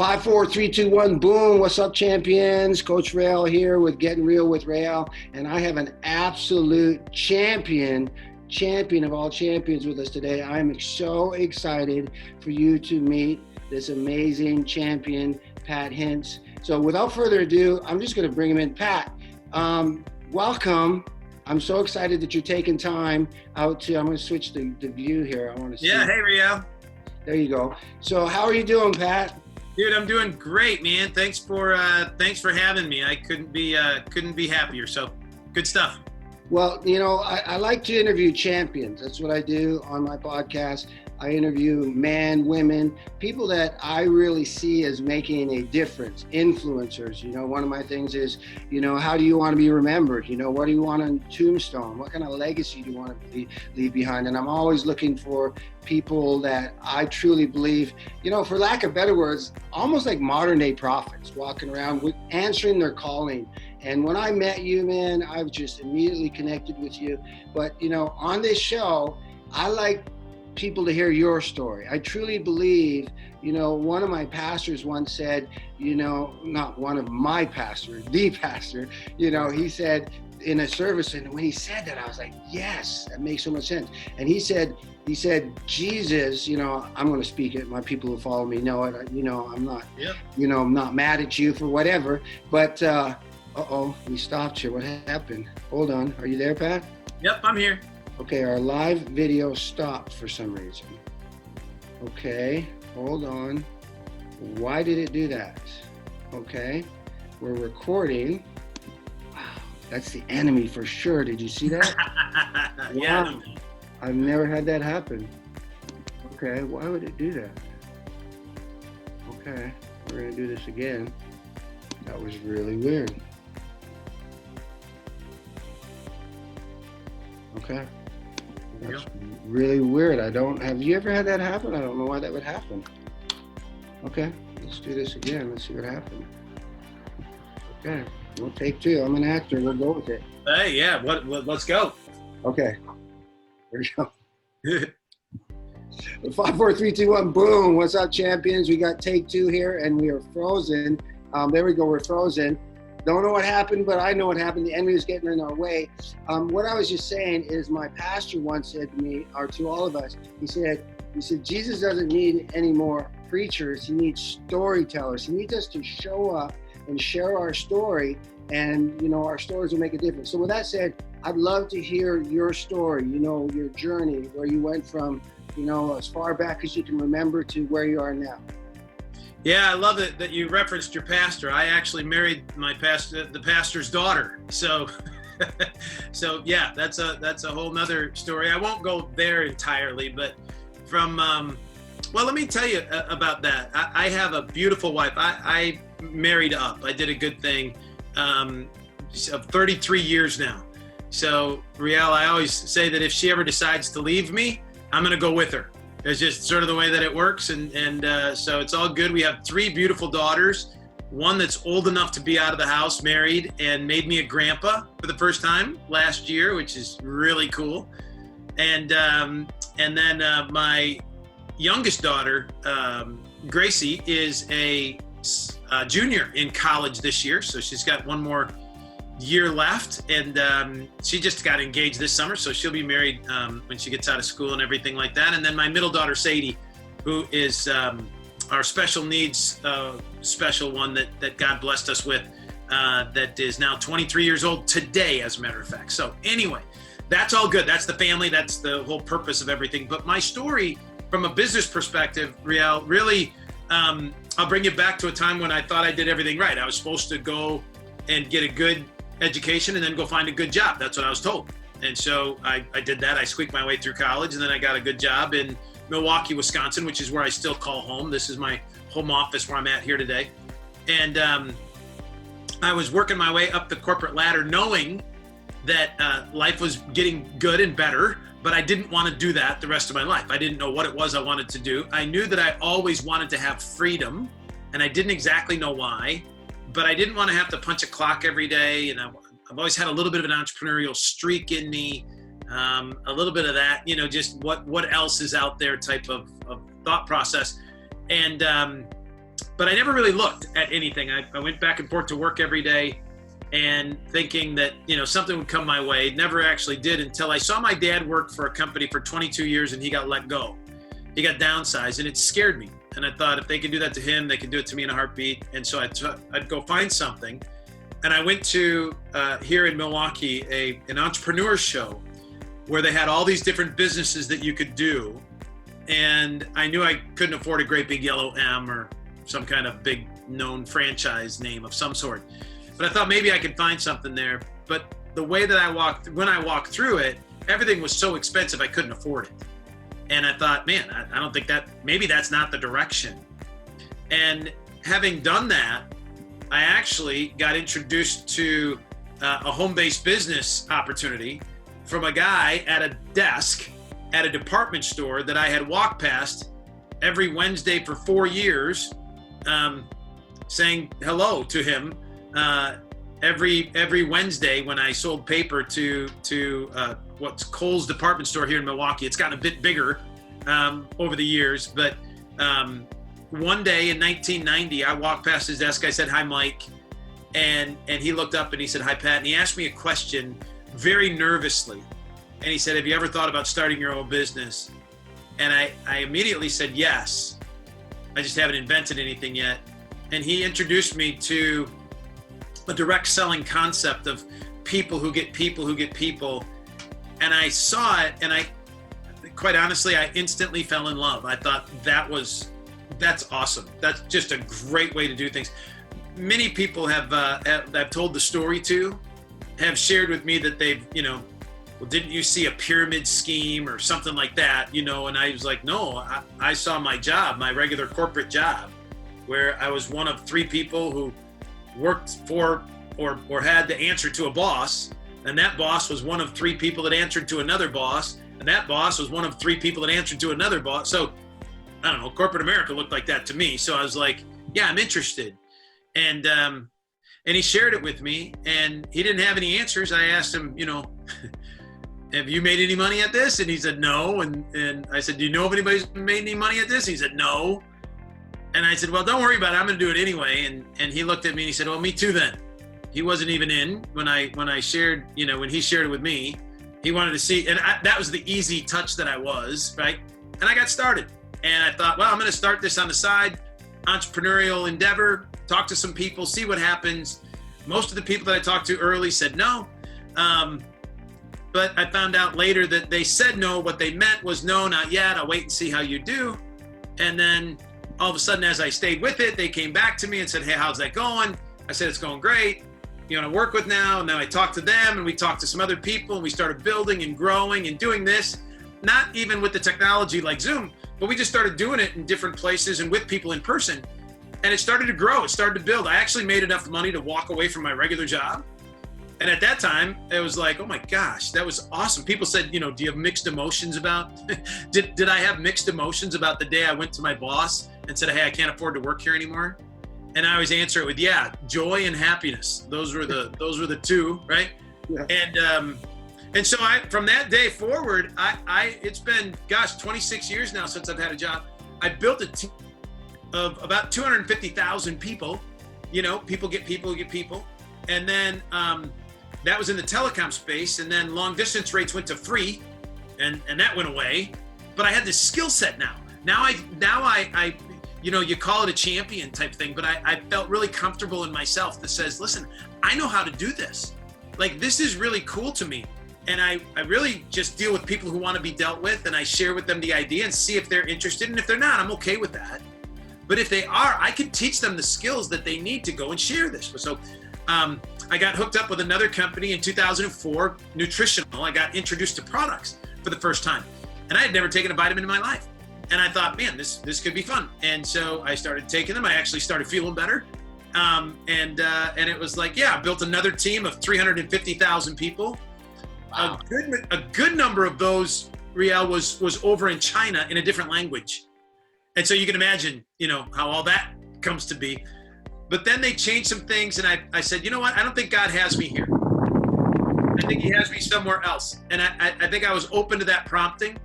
5, 4, 3, 2, 1, boom. What's up, champions? Coach Rail here with Getting Real with Rail. And I have an absolute champion of all champions with us today. I'm so excited for you to meet this amazing champion, Pat Hintz. So without further ado, I'm just going to bring him in. Pat, welcome. I'm so excited that you're taking time out to, I'm going to switch the view here. I want to see. Yeah, hey, Riel. There you go. So how are you doing, Pat? Dude, I'm doing great, man. Thanks for having me. I couldn't be happier. So good stuff. Well, you know, I like to interview champions. That's what I do on my podcast. I interview men, women, people that I really see as making a difference, influencers. You know, one of my things is, you know, how do you want to be remembered? You know, what do you want on tombstone? What kind of legacy do you want to leave behind? And I'm always looking for people that I truly believe, you know, for lack of better words, almost like modern day prophets walking around with answering their calling. And when I met you, man, I was just immediately connected with you. But, you know, on this show, I like people to hear your story. I truly believe, you know, one of my pastors once said, you know, not one of my pastors, the pastor, you know, he said in a service, and when he said that, I was like, yes, that makes so much sense. And he said, Jesus, you know, I'm going to speak it. My people who follow me know it. You know, I'm not, you know, I'm not mad at you for whatever, but, uh-oh, we stopped here. What happened? Hold on. Are you there, Pat? Yep, I'm here. Okay, our live video stopped for some reason. Okay, hold on. Why did it do that? Okay, we're recording. Wow, that's the enemy for sure. Did you see that? Yeah. Wow. I've never had that happen. Okay, why would it do that? Okay, we're gonna do this again. That was really weird. Okay. That's really weird. Have you ever had that happen? I don't know why that would happen. Okay, let's do this again. Let's see what happened. Okay, we'll take two. I'm an actor. We'll go with it. Hey, yeah, let's go. Okay, here we go. 5, 4, 3, 2, 1, boom. What's up, champions? We got take two here, and we are frozen. There we go, we're frozen. Don't know what happened, but I know what happened. The enemy was getting in our way. What I was just saying is my pastor once said to me, or to all of us, he said, Jesus doesn't need any more preachers. He needs storytellers. He needs us to show up and share our story, and, you know, our stories will make a difference. So with that said, I'd love to hear your story, you know, your journey, where you went from, you know, as far back as you can remember to where you are now. Yeah, I love it that you referenced your pastor. I actually married the pastor's daughter. So, yeah, that's a whole nother story. I won't go there entirely, but from, well, let me tell you about that. I have a beautiful wife. I married up. I did a good thing, of 33 years now. So, Riel, I always say that if she ever decides to leave me, I'm going to go with her. It's just sort of the way that it works, and so it's all good. We have 3 beautiful daughters, one that's old enough to be out of the house, married, and made me a grandpa for the first time last year, which is really cool. And then my youngest daughter, Gracie, is a junior in college this year, so she's got one more year left, and she just got engaged this summer, so she'll be married when she gets out of school and everything like that. And then my middle daughter, Sadie, who is our special needs special one that God blessed us with, that is now 23 years old today, as a matter of fact. So anyway, that's all good. That's the family. That's the whole purpose of everything. But my story from a business perspective, Riel, really, I'll bring you back to a time when I thought I did everything right. I was supposed to go and get a good education and then go find a good job. That's what I was told. And so I did that. I squeaked my way through college, and then I got a good job in Milwaukee, Wisconsin, which is where I still call home. This is my home office where I'm at here today. And I was working my way up the corporate ladder, knowing that life was getting good and better, but I didn't want to do that the rest of my life. I didn't know what it was I wanted to do. I knew that I always wanted to have freedom, and I didn't exactly know why. But I didn't want to have to punch a clock every day. And I've always had a little bit of an entrepreneurial streak in me, a little bit of that, you know, just what else is out there type of thought process. And but I never really looked at anything. I went back and forth to work every day and thinking that, something would come my way. It never actually did until I saw my dad work for a company for 22 years and he got let go. He got downsized, and it scared me. And I thought, if they could do that to him, they could do it to me in a heartbeat. And so I'd go find something. And I went to, here in Milwaukee, an entrepreneur show where they had all these different businesses that you could do. And I knew I couldn't afford a great big yellow M or some kind of big known franchise name of some sort. But I thought maybe I could find something there. But the way that when I walked through it, everything was so expensive I couldn't afford it. And I thought, man, I don't think maybe that's not the direction. And having done that, I actually got introduced to a home-based business opportunity from a guy at a desk at a department store that I had walked past every Wednesday for 4 years, saying hello to him every Wednesday when I sold paper to what's Kohl's department store here in Milwaukee. It's gotten a bit bigger over the years, but one day in 1990, I walked past his desk. I said, "Hi, Mike," and he looked up and he said, "Hi, Pat," and he asked me a question very nervously, and he said, "Have you ever thought about starting your own business?" And I immediately said yes. I just haven't invented anything yet. And he introduced me to a direct selling concept of people who get people who get people. And I saw it, and quite honestly, I instantly fell in love. I thought that's awesome. That's just a great way to do things. Many people I've told the story to have shared with me that they've, well, didn't you see a pyramid scheme or something like that? And I was like, no, I saw my job, my regular corporate job, where I was one of 3 people who worked for or had to answer to a boss. And that boss was one of 3 people that answered to another boss. And that boss was one of 3 people that answered to another boss. So I don't know, corporate America looked like that to me. So I was like, yeah, I'm interested. And he shared it with me, and he didn't have any answers. I asked him, have you made any money at this? And he said, no. And I said, do you know if anybody's made any money at this? He said, no. And I said, well, don't worry about it. I'm going to do it anyway. And he looked at me and he said, well, me too then. He wasn't even in when I shared, when he shared it with me. He wanted to see, and that was the easy touch that I was, right? And I got started. And I thought, well, I'm going to start this on the side, entrepreneurial endeavor, talk to some people, see what happens. Most of the people that I talked to early said no. But I found out later that they said no. What they meant was no, not yet. I'll wait and see how you do. And then all of a sudden, as I stayed with it, they came back to me and said, hey, how's that going? I said, it's going great. You want to work with now? And then I talked to them, and we talked to some other people, and we started building and growing and doing this, not even with the technology like Zoom, but we just started doing it in different places and with people in person. And it started to grow. It started to build. I actually made enough money to walk away from my regular job. And at that time, it was like, oh my gosh, that was awesome. People said, do you have mixed emotions about, did I have mixed emotions about the day I went to my boss and said, hey, I can't afford to work here anymore? And I always answer it with, yeah, joy and happiness. Those were the 2, right? Yeah. And so from that day forward, it's been, 26 years now since I've had a job. I built a team of about 250,000 people, people get people get people. And then that was in the telecom space. And then long distance rates went to free, and that went away. But I had this skill set now. Now I you call it a champion type thing, but I felt really comfortable in myself that says, listen, I know how to do this. Like, this is really cool to me. And I really just deal with people who want to be dealt with, and I share with them the idea and see if they're interested. And if they're not, I'm okay with that. But if they are, I can teach them the skills that they need to go and share this. So I got hooked up with another company in 2004, nutritional. I got introduced to products for the first time. And I had never taken a vitamin in my life. And I thought, man, this could be fun. And so I started taking them. I actually started feeling better. And it was like, yeah, I built another team of 350,000 people. Wow. A good number of those, Riel, was over in China in a different language. And so you can imagine, how all that comes to be. But then they changed some things, and I said, you know what? I don't think God has me here. I think he has me somewhere else. And I think I was open to that prompting,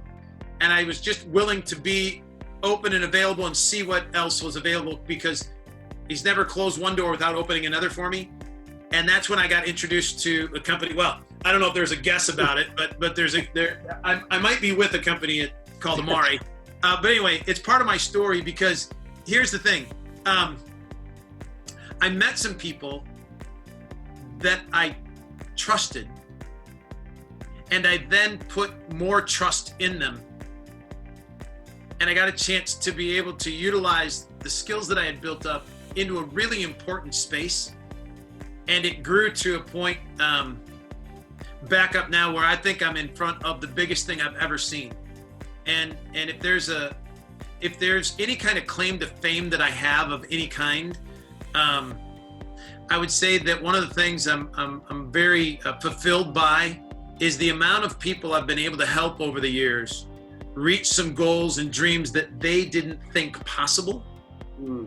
and I was just willing to be open and available and see what else was available, because He's never closed one door without opening another for me. And that's when I got introduced to a company. Well, I don't know if there's a guess about it, but I might be with a company called Amare. But anyway, it's part of my story because here's the thing. I met some people that I trusted, and I then put more trust in them. And I got a chance to be able to utilize the skills that I had built up into a really important space. And it grew to a point back up now where I think I'm in front of the biggest thing I've ever seen. And if there's any kind of claim to fame that I have of any kind, I would say that one of the things I'm very fulfilled by is the amount of people I've been able to help over the years reach some goals and dreams that they didn't think possible.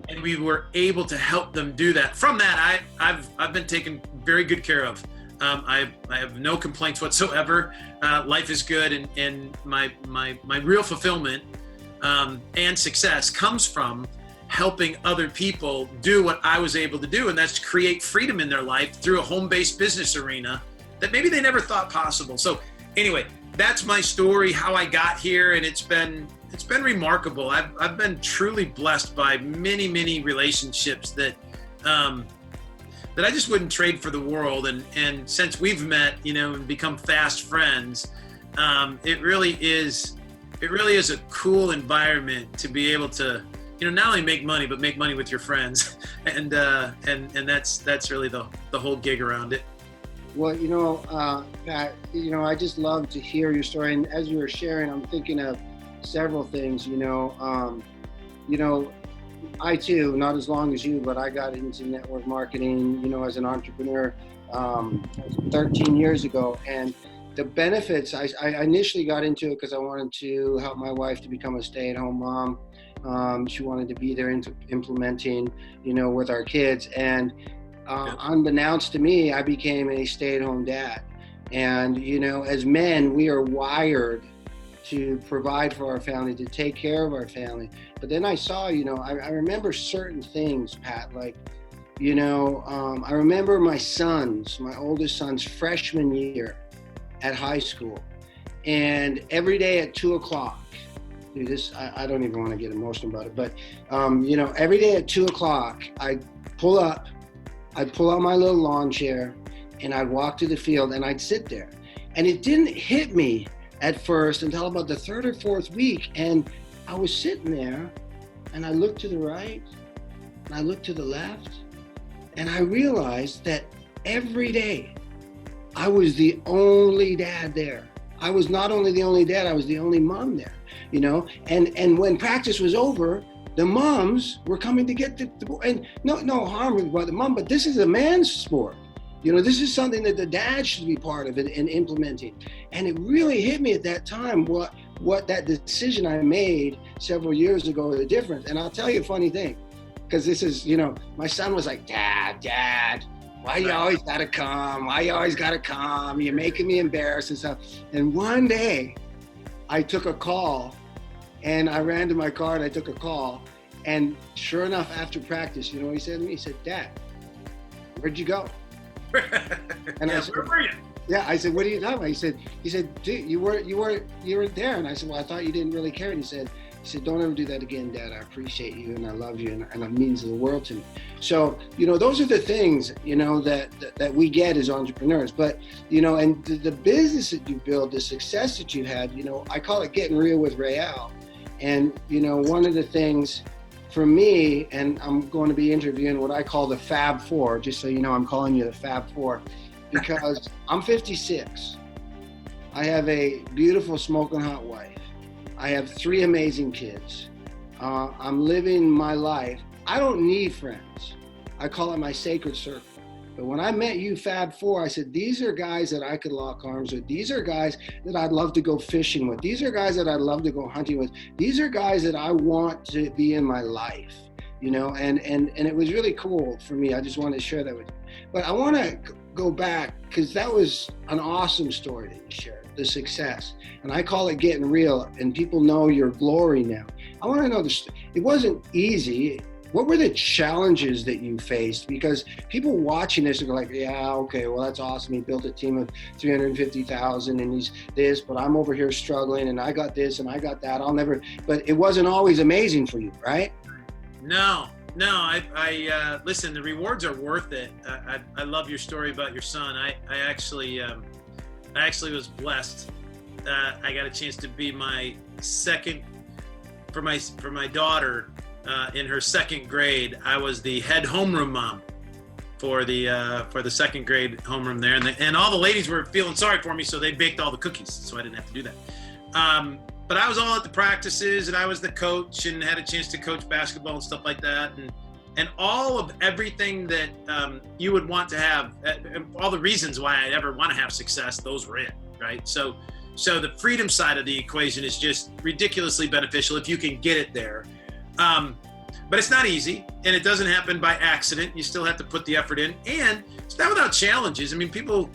And we were able to help them do that. From that, I've been taken very good care of. I have no complaints whatsoever. Life is good, and my real fulfillment and success comes from helping other people do what I was able to do, and that's create freedom in their life through a home-based business arena that maybe they never thought possible. So anyway, that's my story, how I got here, and it's been remarkable. I've been truly blessed by many relationships that I just wouldn't trade for the world. And since we've met, and become fast friends, it really is a cool environment to be able to, not only make money, but make money with your friends. And that's really the whole gig around it. Well, Pat, I just love to hear your story. And as you were sharing, I'm thinking of several things, I too, not as long as you, but I got into network marketing, as an entrepreneur 13 years ago. And the benefits, I initially got into it because I wanted to help my wife to become a stay-at-home mom. She wanted to be there implementing, with our kids. And unbeknownst to me, I became a stay-at-home dad. And, as men, we are wired to provide for our family, to take care of our family. But then I saw, I remember certain things, Pat, like, I remember my oldest son's freshman year at high school. And every day at 2:00, dude, I don't even want to get emotional about it, but, every day at 2:00, I'd pull out my little lawn chair and I'd walk to the field and I'd sit there. And it didn't hit me at first until about the third or fourth week. And I was sitting there and I looked to the right and I looked to the left and I realized that every day I was the only dad there. I was not only the only dad, I was the only mom there, and when practice was over, the moms were coming to get the and no harm about the mom, but this is a man's sport. This is something that the dad should be part of in implementing. And it really hit me at that time what that decision I made several years ago, the difference. And I'll tell you a funny thing, because this is, my son was like, Dad, why you always gotta come? Why you always gotta come? You're making me embarrassed and stuff. And one day I took a call and I ran to my car and I took a call. And sure enough, after practice, you know what he said to me? He said, Dad, where'd you go? And I said, where were you? Yeah, I said, what are you talking about? He said, dude, you weren't there. And I said, well, I thought you didn't really care. And he said, don't ever do that again, Dad. I appreciate you and I love you and it means the world to me. So, those are the things, that we get as entrepreneurs. But, and the business that you build, the success that you had, I call it getting real with Rael. And, one of the things for me, and I'm going to be interviewing what I call the Fab Four, just so you know, I'm calling you the Fab Four, because I'm 56. I have a beautiful smoking hot wife. I have 3 amazing kids. I'm living my life. I don't need friends. I call it my sacred circle. But when I met you, Fab Four, I said, these are guys that I could lock arms with. These are guys that I'd love to go fishing with. These are guys that I'd love to go hunting with. These are guys that I want to be in my life, and it was really cool for me. I just wanted to share that with you. But I want to go back because that was an awesome story that you shared, the success. And I call it getting real, and people know your glory now. I want to know this. It wasn't easy. what were the challenges that you faced? Because people watching this are like, yeah, okay, well, that's awesome. He built a team of 350,000 and he's this, but I'm over here struggling and I got this and I got that. But it wasn't always amazing for you, right? No, I listen, the rewards are worth it. I love your story about your son. I actually was blessed. I got a chance to be my second, for my daughter, in her second grade. I was the head homeroom mom for the second grade homeroom there, and all the ladies were feeling sorry for me, so they baked all the cookies, so I didn't have to do that. But I was all at the practices, and I was the coach, and had a chance to coach basketball and stuff like that, and all of everything that you would want to have, all the reasons why I'd ever want to have success, those were it, right? So the freedom side of the equation is just ridiculously beneficial if you can get it there. But it's not easy, and it doesn't happen by accident. You still have to put the effort in, and it's not without challenges. I mean, people,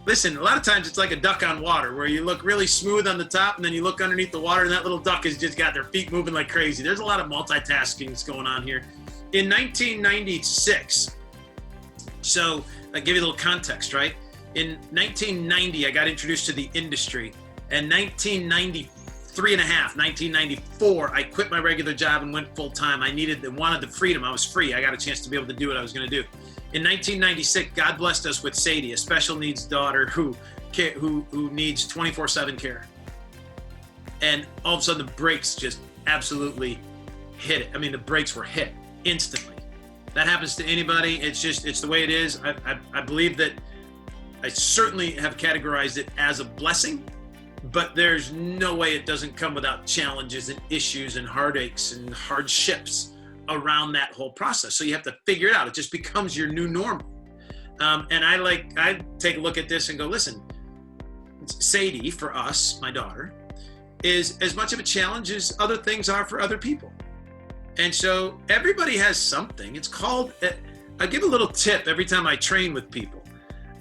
listen, a lot of times it's like a duck on water, where you look really smooth on the top, and then you look underneath the water, and that little duck has just got their feet moving like crazy. There's a lot of multitasking that's going on here. In 1996, so I'll give you a little context, right? In 1990, I got introduced to the industry, and 1994, I quit my regular job and went full time. I wanted the freedom. I was free. I got a chance to be able to do what I was going to do. In 1996, God blessed us with Sadie, a special needs daughter who needs 24/7 care. And all of a sudden, the brakes just absolutely hit it. I mean, the brakes were hit instantly. That happens to anybody. It's the way it is. I believe that I certainly have categorized it as a blessing, but there's no way it doesn't come without challenges and issues and heartaches and hardships around that whole process. So you have to figure it out. It just becomes your new normal. And I take a look at this and go, listen, Sadie, for us, my daughter, is as much of a challenge as other things are for other people. And so everybody has something. It's called, I give a little tip every time I train with people.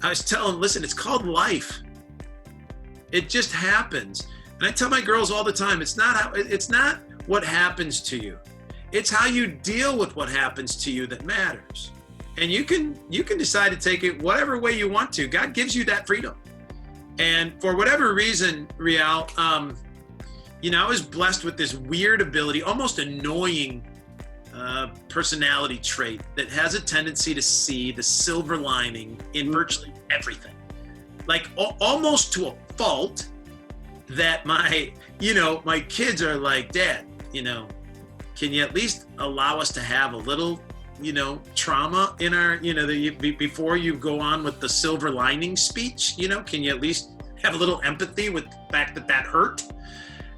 I was telling them, listen, it's called life. It just happens. And I tell my girls all the time, it's not what happens to you. It's how you deal with what happens to you that matters. And you can decide to take it whatever way you want to. God gives you that freedom. And for whatever reason, Rial, I was blessed with this weird ability, almost annoying personality trait that has a tendency to see the silver lining in virtually everything. Like almost to a fault, that my kids are like, Dad, can you at least allow us to have a little, trauma in our, before you go on with the silver lining speech, can you at least have a little empathy with the fact that hurt?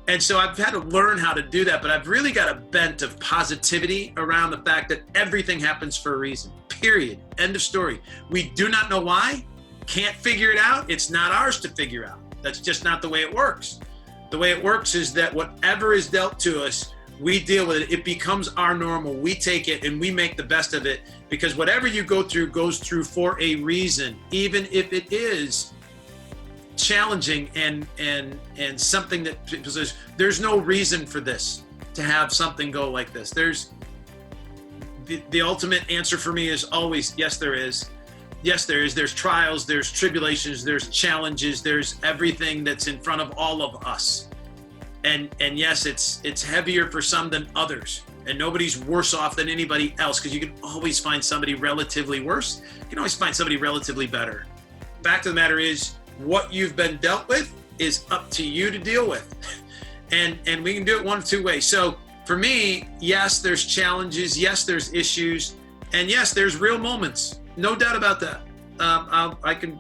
And so I've had to learn how to do that, but I've really got a bent of positivity around the fact that everything happens for a reason, period, end of story. We do not know why, can't figure it out. It's not ours to figure out. That's just not the way it works. The way it works is that whatever is dealt to us, we deal with it. It becomes our normal. We take it and we make the best of it, because whatever you go through goes through for a reason, even if it is challenging and something that people says, there's no reason for this to have something go like this. There's the ultimate answer for me is always, yes, there is. Yes, there is. There's trials, there's tribulations, there's challenges, there's everything that's in front of all of us. And yes, it's heavier for some than others. And nobody's worse off than anybody else, because you can always find somebody relatively worse. You can always find somebody relatively better. Fact of the matter is, what you've been dealt with is up to you to deal with. And we can do it one of two ways. So for me, yes, there's challenges. Yes, there's issues. And yes, there's real moments. No doubt about that. I can,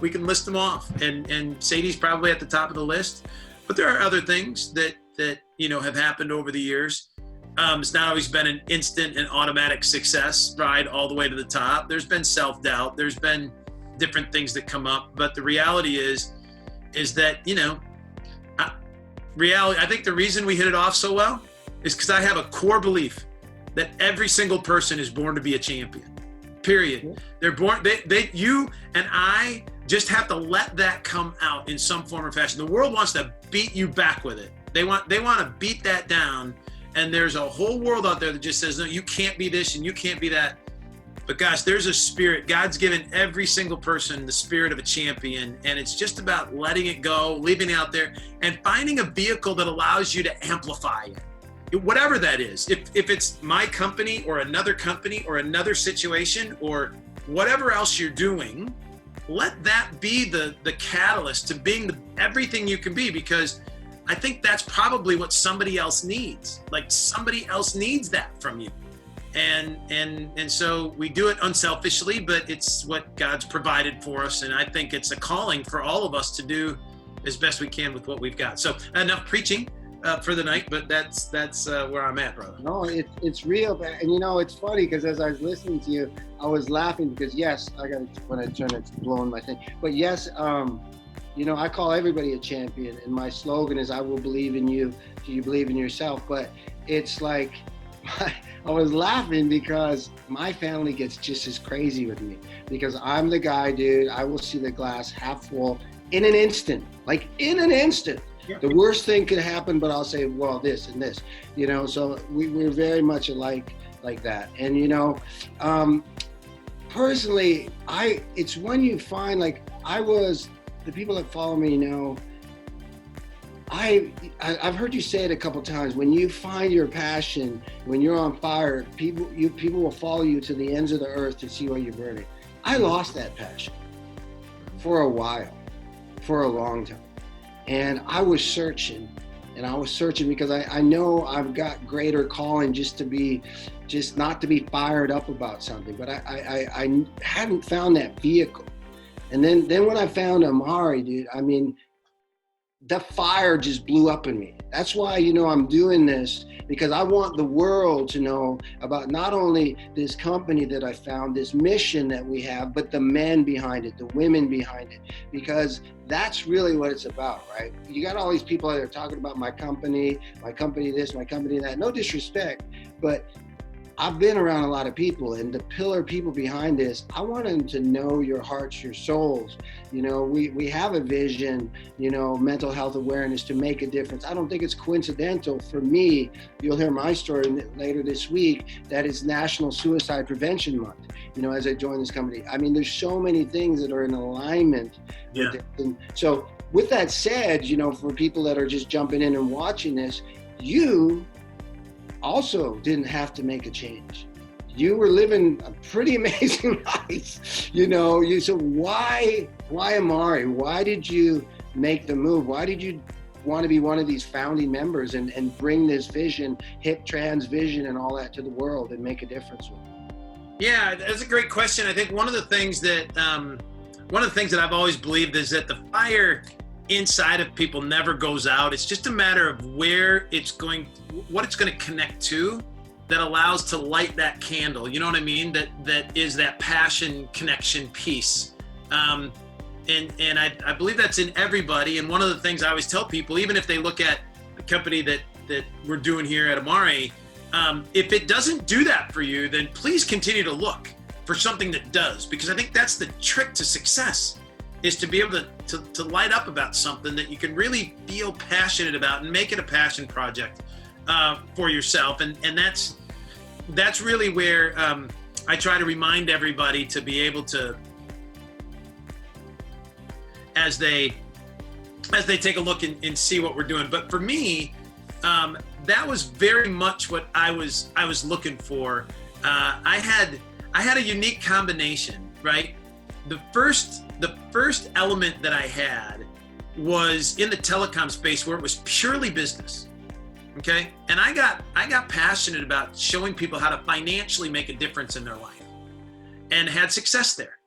we can list them off, and Sadie's probably at the top of the list, but there are other things that have happened over the years. It's not always been an instant and automatic success ride all the way to the top. There's been self-doubt. There's been different things that come up, but the reality is that, I think the reason we hit it off so well is because I have a core belief that every single person is born to be a champion. Period. They're born, you and I just have to let that come out in some form or fashion. The world wants to beat you back with it. They want to beat that down And there's a whole world out there that just says, no, you can't be this and you can't be that. But gosh, there's a spirit. God's given every single person the spirit of a champion. And it's just about letting it go, leaving it out there, and finding a vehicle that allows you to amplify it. Whatever that is. If it's my company or another situation or whatever else you're doing, let that be the catalyst to being everything you can be, because I think that's probably what somebody else needs. Like somebody else needs that from you. And so we do it unselfishly, but it's what God's provided for us. And I think it's a calling for all of us to do as best we can with what we've got. So enough preaching for the night, but that's where I'm at, brother. No, it's real. And it's funny because as I was listening to you, I was laughing because yes, when I turn it's blowing my thing. But yes, I call everybody a champion, and my slogan is I will believe in you till you believe in yourself. But it's like I was laughing because my family gets just as crazy with me because I'm the guy, dude. I will see the glass half full in an instant, like in an instant. The worst thing could happen, but I'll say, well, this and this, so we're very much alike like that. And, personally, it's when you find, the people that follow me know, I've heard you say it a couple times. When you find your passion, when you're on fire, people will follow you to the ends of the earth to see what you're burning. I lost that passion for a while, for a long time. And I was searching because I know I've got greater calling just not to be fired up about something, but I hadn't found that vehicle. And then when I found Amare, dude, the fire just blew up in me. That's why, I'm doing this, because I want the world to know about not only this company that I found, this mission that we have, but the men behind it, the women behind it, because that's really what it's about, right? You got all these people that are talking about my company this, my company that. No disrespect, but I've been around a lot of people, and the pillar people behind this, I want them to know your hearts, your souls. We have a vision, mental health awareness to make a difference. I don't think it's coincidental for me. You'll hear my story later this week, that it's National Suicide Prevention Month, as I join this company. There's so many things that are in alignment. Yeah. And so with that said, for people that are just jumping in and watching this, you also didn't have to make a change. You were living a pretty amazing life, so why Amare? Why did you make the move? Why did you want to be one of these founding members and bring this vision, hip trans vision and all that to the world and make a difference with it? Yeah, that's a great question. I think one of the things that I've always believed is that the fire inside of people never goes out. It's just a matter of what it's going to connect to that allows to light that candle. You know what I mean? That is that passion connection piece. And I believe that's in everybody. And one of the things I always tell people, even if they look at the company that we're doing here at Amare, if it doesn't do that for you, then please continue to look for something that does, because I think that's the trick to success, is to be able to light up about something that you can really feel passionate about and make it a passion project for yourself. And that's really where I try to remind everybody to be able to, as they take a look and see what we're doing. But for me, that was very much what I was looking for. I had a unique combination, right? The first element that I had was in the telecom space, where it was purely business. Okay. And I got passionate about showing people how to financially make a difference in their life, and had success there.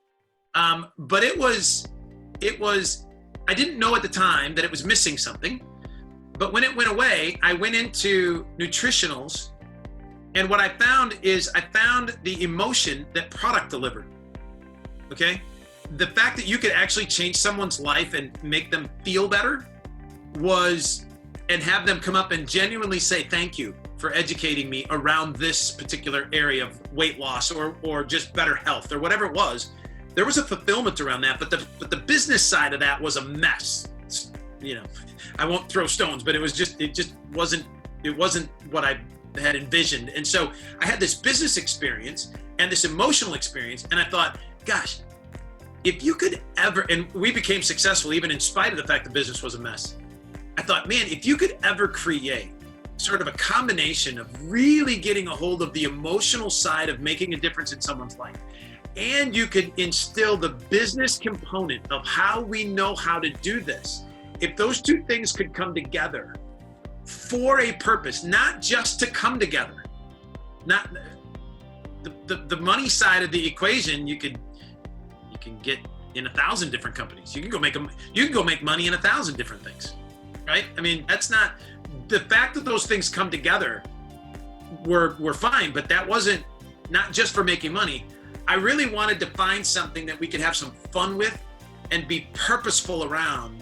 But it was, I didn't know at the time that it was missing something, but when it went away, I went into nutritionals, and what I found the emotion that product delivered. Okay. The fact that you could actually change someone's life and make them feel better and have them come up and genuinely say, thank you for educating me around this particular area of weight loss or just better health or whatever it was. There was a fulfillment around that, but the business side of that was a mess. I won't throw stones, but it just wasn't what I had envisioned. And so I had this business experience and this emotional experience, and I thought, gosh, if you could ever, and we became successful even in spite of the fact the business was a mess. I thought, man, if you could ever create sort of a combination of really getting a hold of the emotional side of making a difference in someone's life, and you could instill the business component of how we know how to do this, if those two things could come together for a purpose, not just to come together, not the money side of the equation, you can get in 1,000 different companies. You can go make money in 1,000 different things, right? I mean, that's not the fact that those things come together were fine, but that wasn't not just for making money. I really wanted to find something that we could have some fun with and be purposeful around.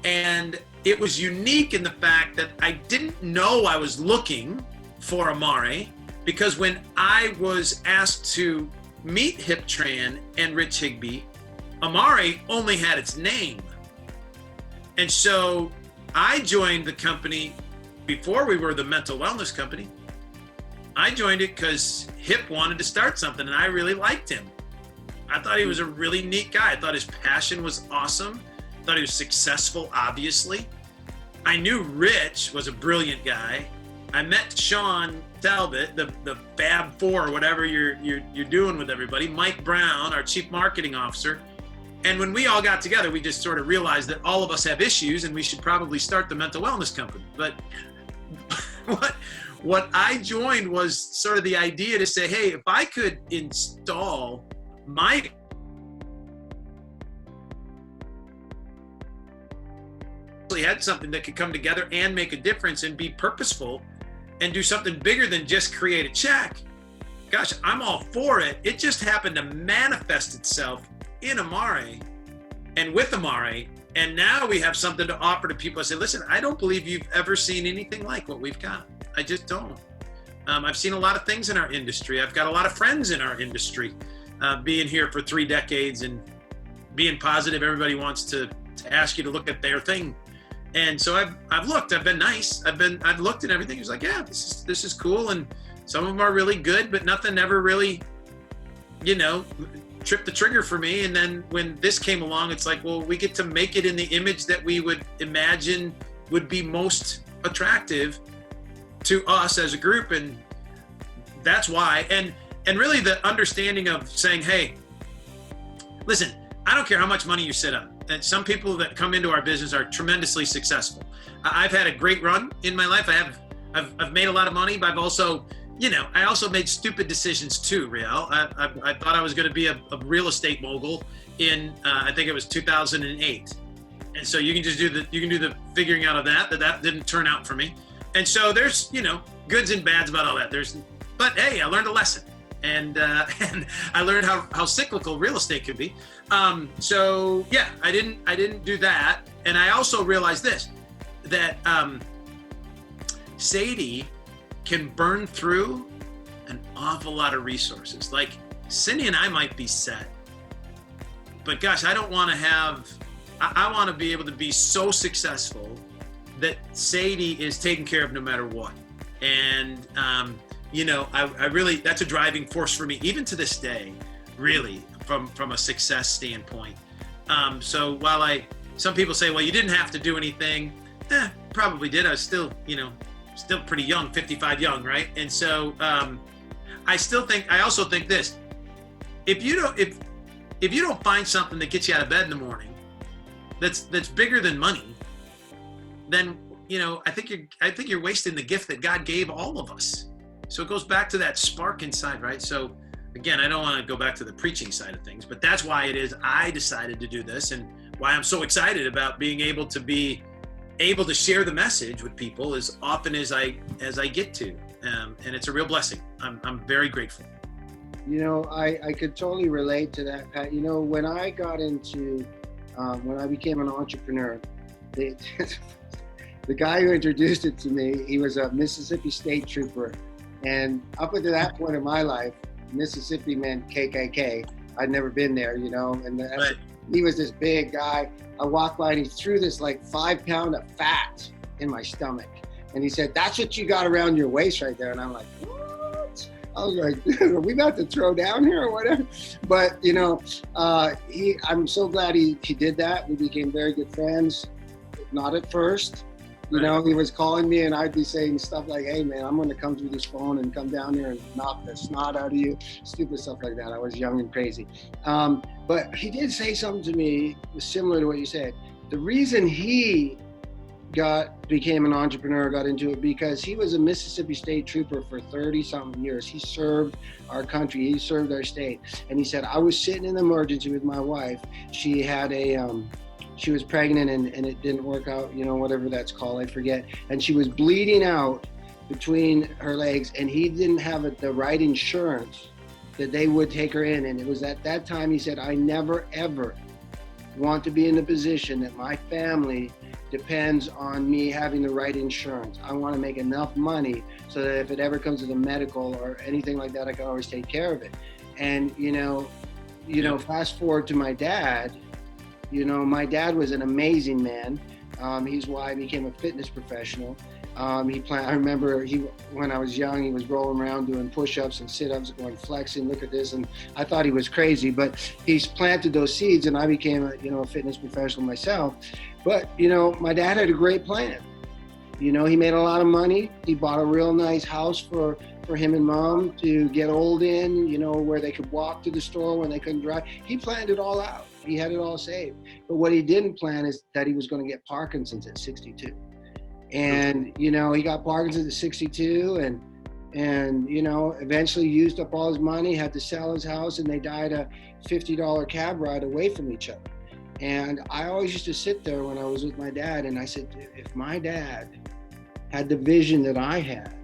And it was unique in the fact that I didn't know I was looking for Amare, because when I was asked to meet HipTran and Rich Higbee, Amare only had its name. And so I joined the company before we were the mental wellness company. I joined it because Hip wanted to start something, and I really liked him. I thought he was a really neat guy. I thought his passion was awesome. I thought he was successful, obviously. I knew Rich was a brilliant guy. I met Sean Talbot, the Fab Four, whatever you're doing with everybody, Mike Brown, our chief marketing officer. And when we all got together, we just sort of realized that all of us have issues and we should probably start the mental wellness company. But what I joined was sort of the idea to say, hey, if I could install my had something that could come together and make a difference and be purposeful and do something bigger than just create a check, gosh, I'm all for it. It just happened to manifest itself in Amare and with Amare. And now we have something to offer to people. I say, listen, I don't believe you've ever seen anything like what we've got. I just don't. I've seen a lot of things in our industry. I've got a lot of friends in our industry, being here for 3 decades and being positive. Everybody wants to ask you to look at their thing. And so I've looked, I've been nice. I've looked at everything. It's like, yeah, this is cool. And some of them are really good, but nothing ever really, tripped the trigger for me. And then when this came along, it's like, well, we get to make it in the image that we would imagine would be most attractive to us as a group. And that's why. And really the understanding of saying, hey, listen, I don't care how much money you sit on. And some people that come into our business are tremendously successful. I've had a great run in my life. I've made a lot of money, but I've also, I also made stupid decisions too, Riel. I thought I was going to be a real estate mogul in, I think it was 2008. And so you can do the figuring out of that didn't turn out for me. And so there's, goods and bads about all that. But hey, I learned a lesson. And I learned how cyclical real estate could be. So yeah, I didn't do that. And I also realized this, that Sadie can burn through an awful lot of resources. Like Cindy and I might be set, but gosh, I don't want to I want to be able to be so successful that Sadie is taken care of no matter what. And I really, that's a driving force for me, even to this day, really, from a success standpoint. So while some people say, well, you didn't have to do anything, probably did. I was still pretty young, 55 young, right? And so I also think this, if you don't find something that gets you out of bed in the morning, that's bigger than money, then, I think you're wasting the gift that God gave all of us. So it goes back to that spark inside, right? So again, I don't want to go back to the preaching side of things, but that's why it is I decided to do this, and why I'm so excited about being able to share the message with people as often as I get to. And it's a real blessing. I'm very grateful. I could totally relate to that, Pat. When I got into, when I became an entrepreneur, the guy who introduced it to me, he was a Mississippi State Trooper. And up until that point in my life, Mississippi meant KKK. I'd never been there, and Right. He was this big guy. I walked by and he threw this like 5 pound of fat in my stomach. And he said, that's what you got around your waist right there. And I'm like, what? I was like, are we about to throw down here or whatever? But, you know, I'm so glad he did that. We became very good friends, not at first. You know, he was calling me and I'd be saying stuff like, hey man, I'm going to come through this phone and come down here and knock the snot out of you, stupid stuff like that. I was young and crazy. But he did say something to me similar to what you said. The reason he became an entrepreneur, got into it, because he was a Mississippi State trooper for 30 something years. He served our country, he served our state. And he said, I was sitting in the emergency with my wife. She had she was pregnant and it didn't work out, you know, whatever that's called, I forget. And she was bleeding out between her legs and he didn't have the right insurance that they would take her in. And it was at that time, he said, I never, ever want to be in the position that my family depends on me having the right insurance. I want to make enough money so that if it ever comes to the medical or anything like that, I can always take care of it. And, you know, fast forward to my dad. You know, my dad was an amazing man. He's why I became a fitness professional. I remember when I was young, he was rolling around doing push-ups and sit-ups, going flexing, look at this. And I thought he was crazy, but he's planted those seeds and I became a fitness professional myself. But, you know, my dad had a great plan. You know, he made a lot of money. He bought a real nice house for him and mom to get old in, you know, where they could walk to the store when they couldn't drive. He planned it all out. He had it all saved. But what he didn't plan is that he was going to get Parkinson's at 62. And, you know, he got Parkinson's at 62 and, you know, eventually used up all his money, had to sell his house, and they died a $50 cab ride away from each other. And I always used to sit there when I was with my dad and I said, if my dad had the vision that I had,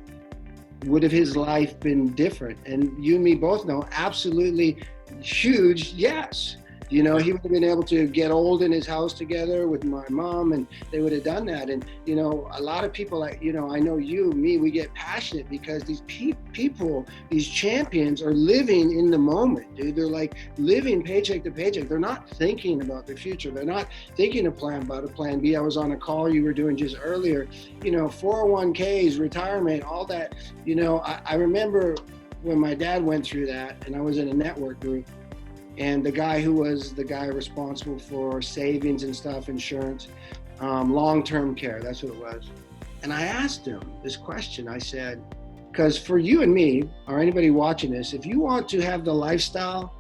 would have his life been different? And you and me both know, absolutely huge yes. You know, he would have been able to get old in his house together with my mom and they would have done that. And, you know, a lot of people, I know me, we get passionate because these people, these champions are living in the moment, dude. They're like living paycheck to paycheck. They're not thinking about the future. They're not thinking about a plan B. I was on a call you were doing just earlier, you know, 401ks, retirement, all that. You know, I remember when my dad went through that and I was in a network group. And the guy who was the guy responsible for savings and stuff, insurance, long-term care, that's what it was. And I asked him this question. I said, because for you and me, or anybody watching this, if you want to have the lifestyle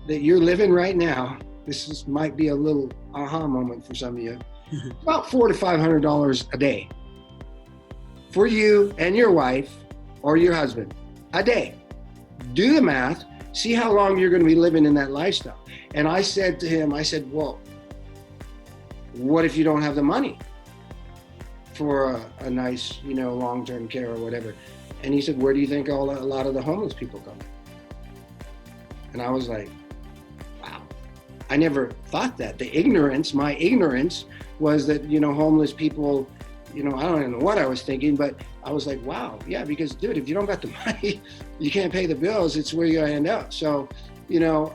that you're living right now, might be a little aha moment for some of you, about $400 to $500 a day for you and your wife or your husband a day. Do the math. See how long you're going to be living in that lifestyle. And I said to him, well, what if you don't have the money for a nice, you know, long-term care or whatever? And he said, where do you think a lot of the homeless people come? And I was like, wow, I never thought that. My ignorance was that, you know, homeless people, you know, I don't even know what I was thinking, but I was like, wow, yeah, because dude, if you don't got the money, you can't pay the bills, it's where you're gonna end up. So, you know,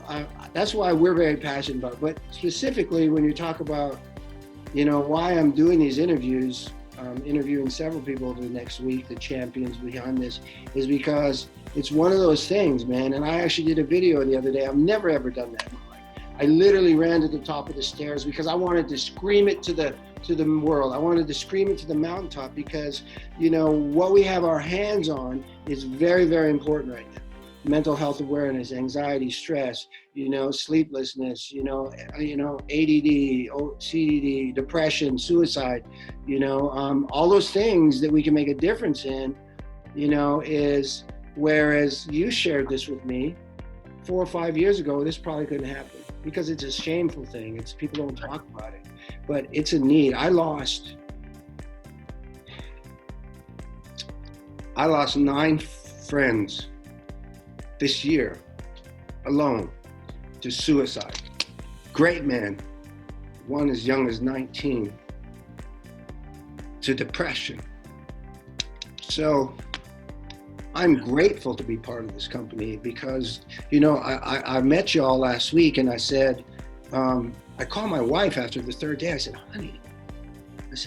that's why we're very passionate about it. But specifically when you talk about, you know, why I'm doing these interviews, interviewing several people over the next week, the champions behind this, is because it's one of those things, man. And I actually did a video the other day. I've never, ever done that in my life. I literally ran to the top of the stairs because I wanted to scream it to the world. I wanted to scream it to the mountaintop because, you know, what we have our hands on is very, very important right now. Mental health awareness, anxiety, stress, you know, sleeplessness, you know, ADD, CDD, depression, suicide, you know, all those things that we can make a difference in, you know, is whereas you shared this with me 4 or 5 years ago, this probably couldn't happen because it's a shameful thing. It's people don't talk about it. But it's a need. I lost 9 friends this year alone to suicide. Great men, one as young as 19, to depression. So I'm grateful to be part of this company because, you know, I met you all last week and I said, I called my wife after the third day. I said, honey,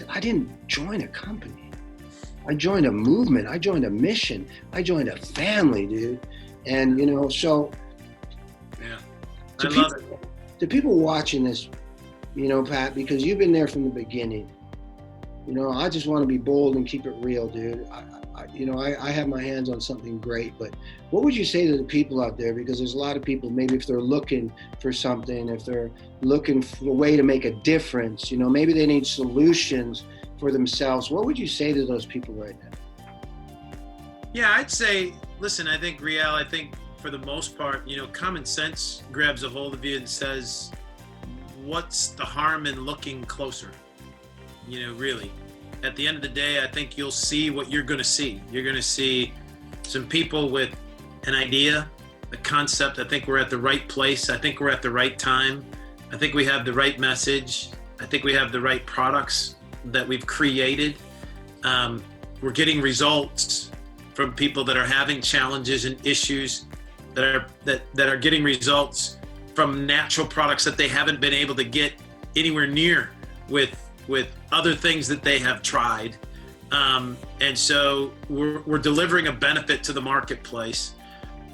I didn't join a company. I joined a movement. I joined a mission. I joined a family, dude. And, so Yeah, to I love it. to people watching this, Pat, because you've been there from the beginning, I just want to be bold and keep it real, dude. I have my hands on something great, but what would you say to the people out there? Because there's a lot of people, maybe if they're looking for something, if they're looking for a way to make a difference, maybe they need solutions for themselves. What would you say to those people right now? Yeah, I'd say, listen, I think for the most part, common sense grabs a hold of you and says, what's the harm in looking closer? Really. At the end of the day, I think you'll see what you're going to see. You're going to see some people with an idea, a concept. I think we're at the right place. I think we're at the right time. I think we have the right message. I think we have the right products that we've created. We're getting results from people that are having challenges and issues, that are getting results from natural products that they haven't been able to get anywhere near with other things that they have tried. And so we're delivering a benefit to the marketplace.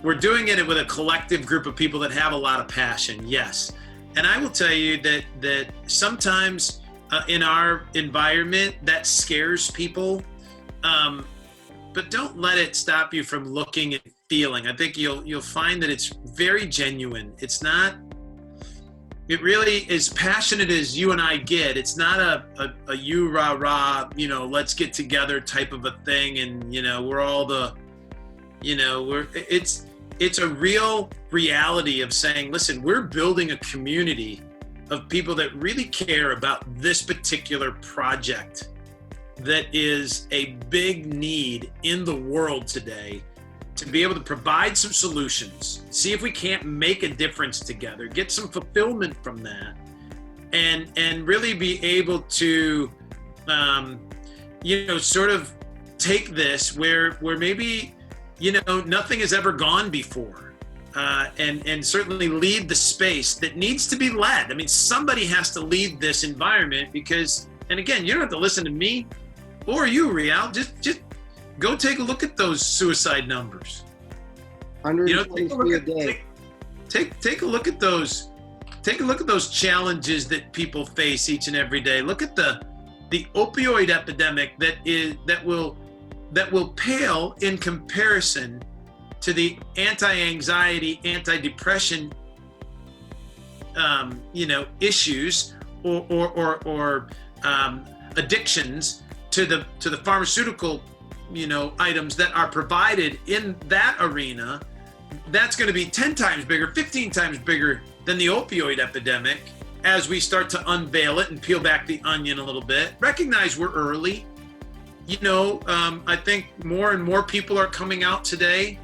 We're doing it with a collective group of people that have a lot of passion, yes. And I will tell you that sometimes in our environment that scares people, but don't let it stop you from looking and feeling. I think you'll find that it's very genuine. It really is passionate as you and I get. It's not a you rah rah, let's get together type of a thing. And, we're all it's a real reality of saying, listen, we're building a community of people that really care about this particular project that is a big need in the world today, to be able to provide some solutions, see if we can't make a difference together, get some fulfillment from that, and really be able to, sort of take this where maybe, nothing has ever gone before, and certainly lead the space that needs to be led. I mean, somebody has to lead this environment because, and again, you don't have to listen to me or you, Rial, just go take a look at those suicide numbers. Take a look at those. Take a look at those challenges that people face each and every day. Look at the opioid epidemic that will pale in comparison to the anti-anxiety, anti-depression, issues or addictions to the pharmaceutical items that are provided in that arena. That's going to be 10 times bigger, 15 times bigger than the opioid epidemic as we start to unveil it and peel back the onion a little bit. Recognize we're early. I think more and more people are coming out today.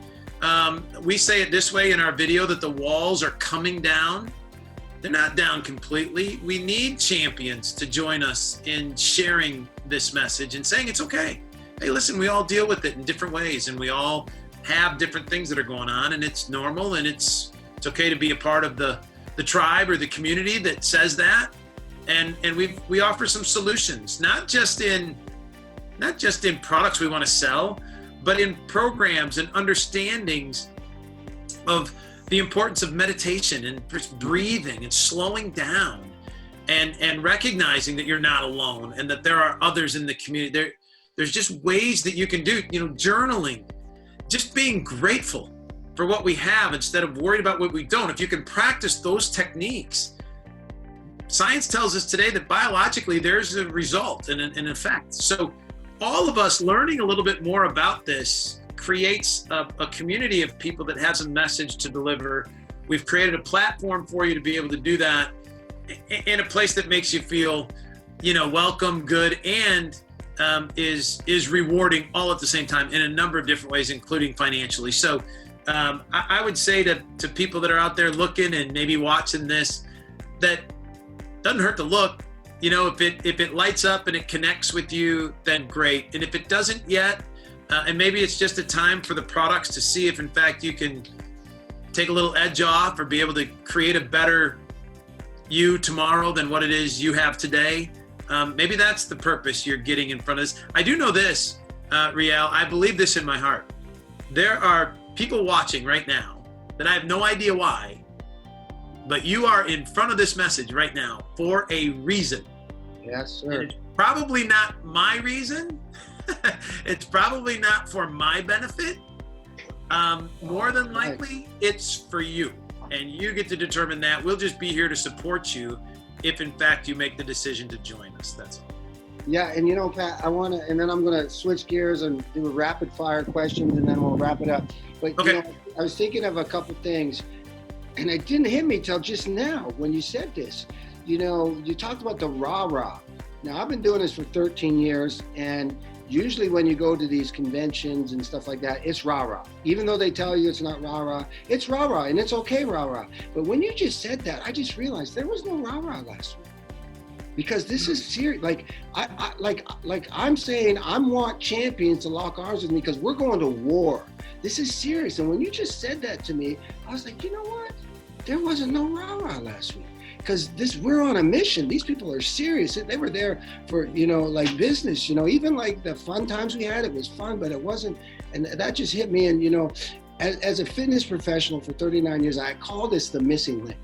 We say it this way in our video, that the walls are coming down. They're not down completely. We need champions to join us in sharing this message and saying it's okay. Hey, listen, we all deal with it in different ways, and we all have different things that are going on, and it's normal, and it's okay to be a part of the tribe or the community that says that. And we offer some solutions, not just in products we want to sell, but in programs and understandings of the importance of meditation and just breathing and slowing down and recognizing that you're not alone and that there are others in the community. There's just ways that you can do, journaling, just being grateful for what we have instead of worried about what we don't. If you can practice those techniques, science tells us today that biologically there's a result and an effect. So all of us learning a little bit more about this creates a community of people that has a message to deliver. We've created a platform for you to be able to do that in a place that makes you feel, welcome, good, and is rewarding all at the same time in a number of different ways, including financially. So I would say to people that are out there looking and maybe watching this, that doesn't hurt to look. If it lights up and it connects with you, then great. And if it doesn't yet, and maybe it's just a time for the products to see if in fact you can take a little edge off or be able to create a better you tomorrow than what it is you have today. Maybe that's the purpose you're getting in front of us. I do know this, Riel, I believe this in my heart. There are people watching right now that I have no idea why, but you are in front of this message right now for a reason. Yes, sir. And it's probably not my reason. It's probably not for my benefit. More than likely, it's for you. And you get to determine that. We'll just be here to support you if, in fact, you make the decision to join us. That's all. Yeah, and you know, Pat, and then I'm going to switch gears and do a rapid fire questions, and then we'll wrap it up. But okay. You know, I was thinking of a couple things, and it didn't hit me till just now when you said this. You know, you talked about the rah-rah. Now, I've been doing this for 13 years, and usually when you go to these conventions and stuff like that, it's rah-rah. Even though they tell you it's not rah-rah, it's rah-rah, and it's okay rah-rah. But when you just said that, I just realized there was no rah-rah last week. Because this is serious. Like I'm saying, I want champions to lock arms with me because we're going to war. This is serious. And when you just said that to me, I was like, you know what? There wasn't no rah-rah last week. Because we're on a mission. These people are serious. They were there for, you know, like business, you know, even like the fun times we had, it was fun, but it wasn't. And that just hit me. And, you know, as a fitness professional for 39 years, I call this the missing link.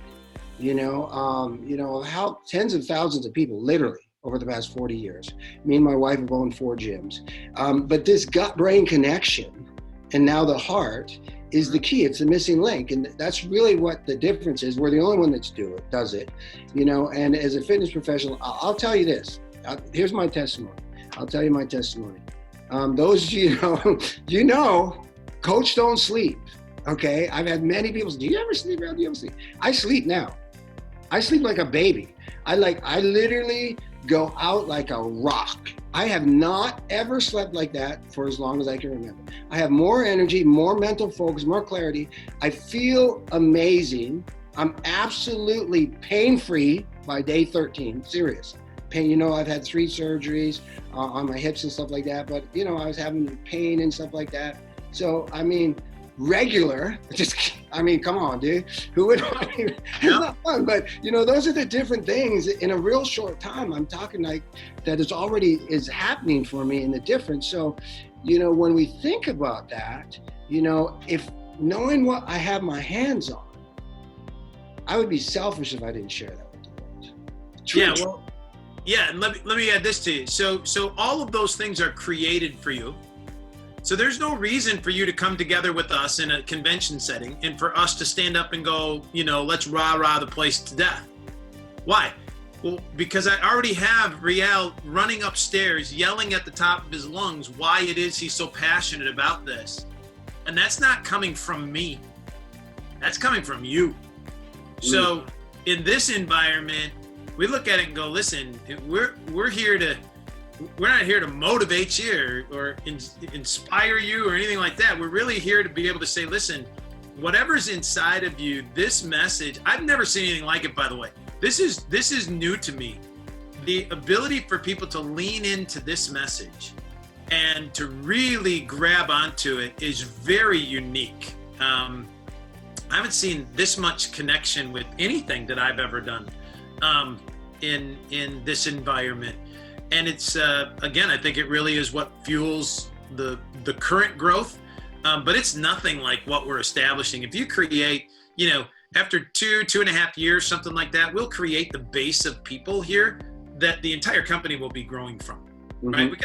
You know, how tens of thousands of people, literally, over the past 40 years. Me and my wife have owned 4 gyms. But this gut-brain connection, and now the heart, is the key. It's the missing link. And that's really what the difference is. We're the only one that does it. You know, and as a fitness professional, I'll tell you this. Here's my testimony. I'll tell you my testimony. Those, you know, coach don't sleep. Okay, I've had many people say, do you ever sleep? Do you ever sleep? I sleep now. I sleep like a baby. I literally go out like a rock. I have not ever slept like that for as long as I can remember. I have more energy, more mental focus, more clarity. I feel amazing. I'm absolutely pain-free by day 13, serious. Pain, you know, I've had 3 surgeries on my hips and stuff like that, but you know, I was having pain and stuff like that. So, I mean, regular, come on, dude. Who would want to? It's not fun, but you know, those are the different things in a real short time. I'm talking like that is happening for me in the difference. So, you know, when we think about that, you know, if knowing what I have my hands on, I would be selfish if I didn't share that with the world. Yeah, well, yeah, and let me add this to you. So all of those things are created for you. So there's no reason for you to come together with us in a convention setting and for us to stand up and go, you know, let's rah-rah the place to death. Why? Well, because I already have Riel running upstairs, yelling at the top of his lungs why it is he's so passionate about this. And that's not coming from me. That's coming from you. So in this environment, we look at it and go, listen, we're not here to motivate you or inspire you or anything like that. We're really here to be able to say, listen, whatever's inside of you, this message, I've never seen anything like it, by the way. This is new to me. The ability for people to lean into this message and to really grab onto it is very unique. I haven't seen this much connection with anything that I've ever done in this environment. And it's, again, I think it really is what fuels the current growth, but it's nothing like what we're establishing. If you create, you know, after 2.5 years, something like that, we'll create the base of people here that the entire company will be growing from, right? We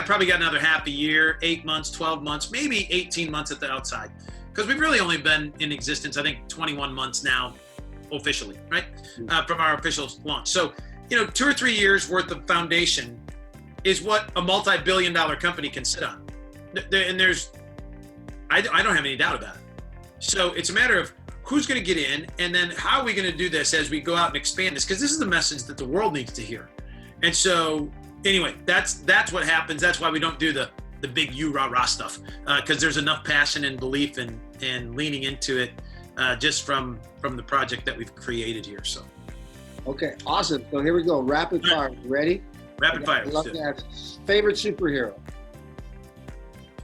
probably got another half a year, 8 months, 12 months, maybe 18 months at the outside, because we've really only been in existence, I think 21 months now, officially, right? From our official launch. So, you know, 2 or 3 years worth of foundation is what a multi-billion-dollar company can sit on. And I don't have any doubt about it. So it's a matter of who's going to get in, and then how are we going to do this as we go out and expand this? Because this is the message that the world needs to hear. And so, anyway, that's what happens. That's why we don't do the big rah-rah stuff, because there's enough passion and belief and leaning into it just from the project that we've created here. So. Okay, awesome. So here we go. Rapid fire. You ready? Rapid fire. Love to have favorite superhero.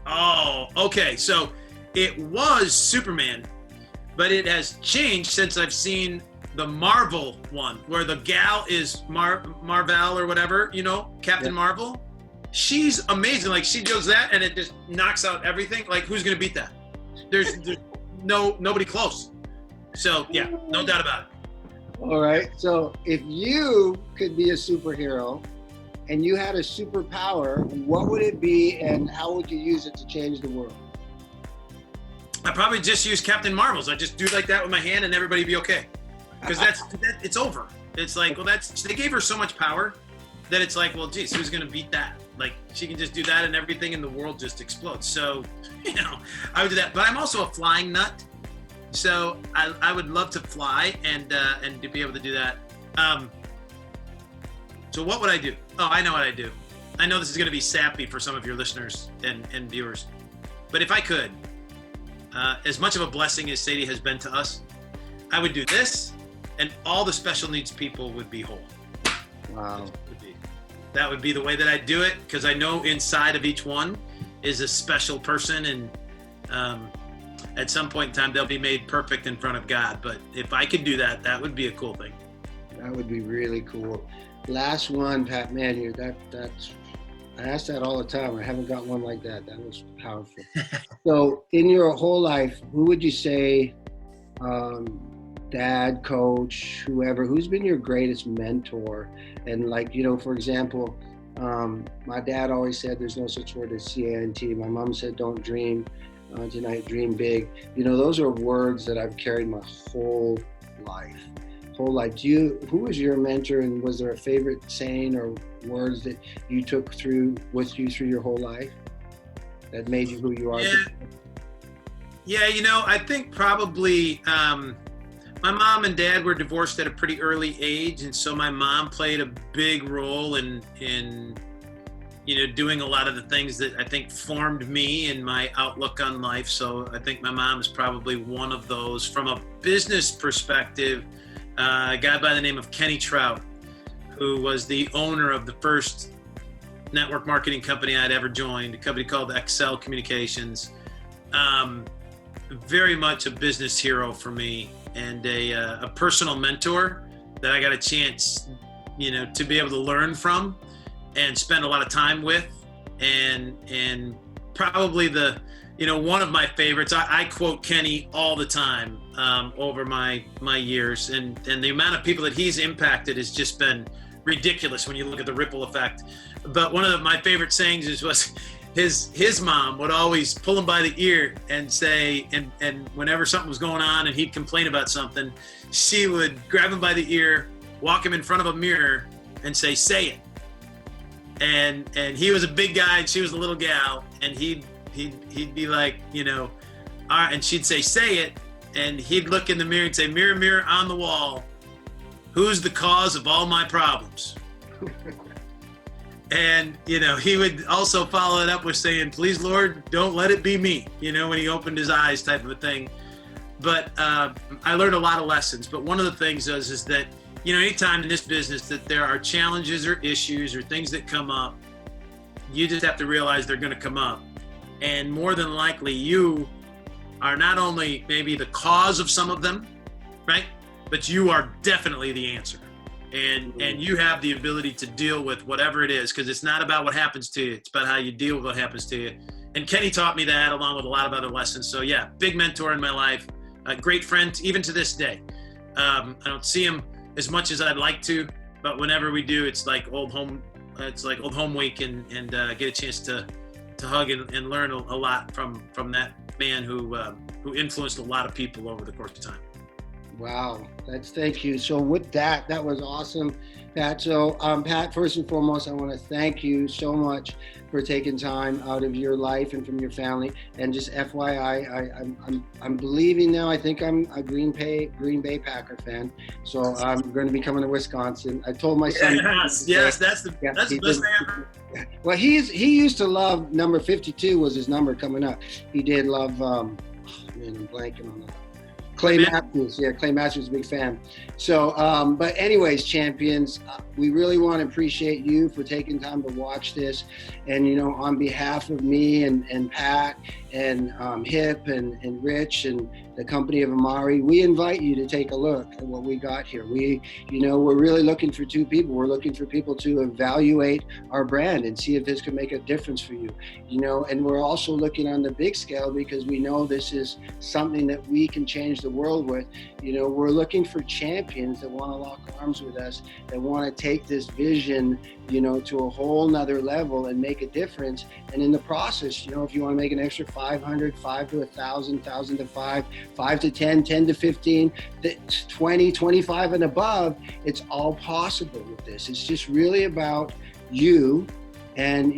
Oh, okay. So it was Superman, but it has changed since I've seen the Marvel one, where the gal is Marvel or whatever, you know, Captain Marvel. she's amazing. Like she does that and it just knocks out everything. Like who's going to beat that? There's nobody close. So yeah, no doubt about it. All right. So if you could be a superhero and you had a superpower, what would it be and how would you use it to change the world? I probably just use Captain Marvel's. I just do like that with my hand and everybody be okay. Because it's over. It's like, well, they gave her so much power that it's like, well, geez, who's going to beat that? Like she can just do that and everything in the world just explodes. So, I would do that. But I'm also a flying nut. So I would love to fly and to be able to do that. So what would I do? Oh, I know what I do. I know this is going to be sappy for some of your listeners and viewers. But if I could, as much of a blessing as Sadie has been to us, I would do this and all the special needs people would be whole. Wow. That would be the way that I do it because I know inside of each one is a special person and at some point in time they'll be made perfect in front of God. But if I could do that, that would be a cool thing. That would be really cool. Last one, Pat, man, that's I ask that all the time. I haven't got one like that. That was powerful. So in your whole life, who would you say, dad, coach, whoever, who's been your greatest mentor? And like, for example, my dad always said there's no such word as CANT. My mom said, don't dream tonight, dream big. Those are words that I've carried my whole life. Who was your mentor, and was there a favorite saying or words that you took with you through your whole life that made you who you are? Yeah, I think probably my mom and dad were divorced at a pretty early age, and so my mom played a big role in doing a lot of the things that I think formed me and my outlook on life. So I think my mom is probably one of those. From a business perspective, a guy by the name of Kenny Trout, who was the owner of the first network marketing company I'd ever joined, a company called Excel Communications. Very much a business hero for me and a personal mentor that I got a chance, to be able to learn from and spend a lot of time with. And probably one of my favorites, I quote Kenny all the time over my years, and the amount of people that he's impacted has just been ridiculous when you look at the ripple effect. But one of my favorite sayings was his mom would always pull him by the ear and say, and whenever something was going on and he'd complain about something, she would grab him by the ear, walk him in front of a mirror and say it. And he was a big guy and she was a little gal, and he'd be like, all right, and she'd say it, and he'd look in the mirror and say, mirror, mirror on the wall, who's the cause of all my problems? And, he would also follow it up with saying, please, Lord, don't let it be me, when he opened his eyes, type of a thing. But I learned a lot of lessons. But one of the things is that, anytime in this business that there are challenges or issues or things that come up, you just have to realize they're going to come up. And more than likely, you are not only maybe the cause of some of them, right? But you are definitely the answer. And you have the ability to deal with whatever it is, because it's not about what happens to you. It's about how you deal with what happens to you. And Kenny taught me that, along with a lot of other lessons. So yeah, big mentor in my life, a great friend, even to this day. I don't see him as much as I'd like to, but whenever we do, it's like old home week, and get a chance to hug and learn a lot from that man who influenced a lot of people over the course of time. Wow, thank you. So with that was awesome, Pat. So Pat, first and foremost, I want to thank you so much for taking time out of your life and from your family. And just FYI, I'm believing now. I think I'm a Green Bay Packer fan. So I'm going to be coming to Wisconsin. I told my son. Yes, that's the best thing ever. Well, he used to love number 52 was his number coming up. He did love. I'm blanking on that. Clay Matthews. Yeah, Clay Matthews is a big fan. So, but anyways, champions, we really want to appreciate you for taking time to watch this. And, on behalf of me and Pat and Hip and Rich and the company of Amare, we invite you to take a look at what we got here. We're really looking for two people. We're looking for people to evaluate our brand and see if this can make a difference for you. And we're also looking on the big scale because we know this is something that we can change the world with. We're looking for champions that want to lock arms with us, that want to take this vision, to a whole nother level and make a difference. And in the process, if you want to make an extra 500, 5 to 1,000, 1,000 to 5, 5 to 10, 10 to 15, 20, 25 and above, it's all possible with this. It's just really about you and,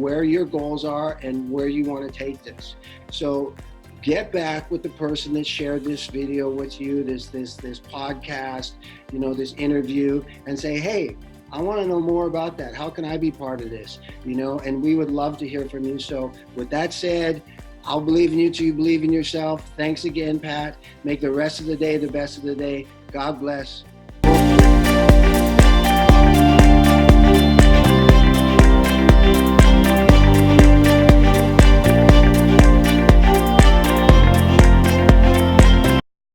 where your goals are and where you want to take this. So get back with the person that shared this video with you, this podcast, this interview, and say, hey, I want to know more about that. How can I be part of this? And we would love to hear from you. So with that said, I'll believe in you till you believe in yourself. Thanks again, Pat. Make the rest of the day the best of the day. God bless.